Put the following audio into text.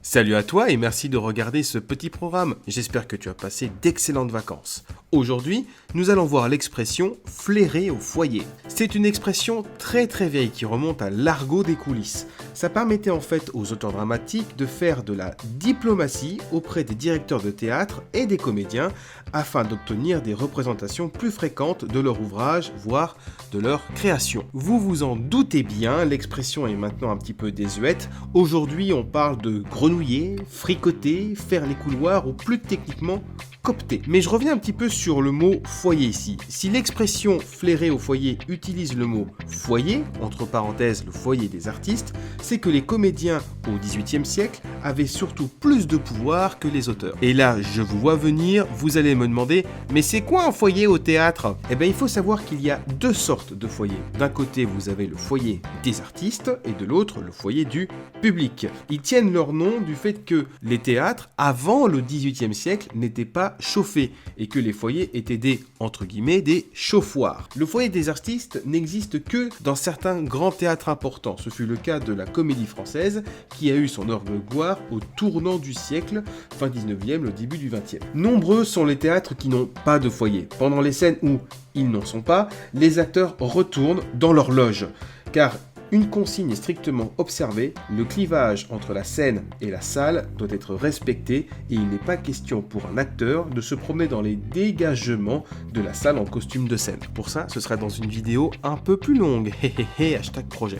Salut à toi et merci de regarder ce petit programme. J'espère que tu as passé d'excellentes vacances. Aujourd'hui, nous allons voir l'expression flairer au foyer. C'est une expression très vieille qui remonte à l'argot des coulisses. Ça permettait en fait aux auteurs dramatiques de faire de la diplomatie auprès des directeurs de théâtre et des comédiens afin d'obtenir des représentations plus fréquentes de leur ouvrage, voire de leur création. Vous vous en doutez bien, l'expression est maintenant un petit peu désuète. Aujourd'hui, on parle de grenouiller, fricoter, faire les couloirs ou plus techniquement copter. Mais je reviens un petit peu sur le mot foyer ici. Si l'expression flairer au foyer utilise le mot foyer, entre parenthèses le foyer des artistes, c'est que les comédiens au XVIIIe siècle avaient surtout plus de pouvoir que les auteurs. Et là, je vous vois venir, vous allez me demander, mais c'est quoi un foyer au théâtre ? Eh bien, il faut savoir qu'il y a deux sortes de foyers. D'un côté, vous avez le foyer des artistes et de l'autre, le foyer du public. Ils tiennent leur nom du fait que les théâtres, avant le XVIIIe siècle, n'étaient pas chauffés et que les foyers étaient entre guillemets, des chauffoirs. Le foyer des artistes n'existe que dans certains grands théâtres importants. Ce fut le cas de la Comédie Française qui a eu son heure de gloire au tournant du siècle, fin 19e, le début du 20e. Nombreux sont les théâtres qui n'ont pas de foyer. Pendant les scènes où ils n'en sont pas, les acteurs retournent dans leur loge, car une consigne est strictement observée, le clivage entre la scène et la salle doit être respecté et il n'est pas question pour un acteur de se promener dans les dégagements de la salle en costume de scène. Pour ça, ce sera dans une vidéo un peu plus longue, hashtag projet.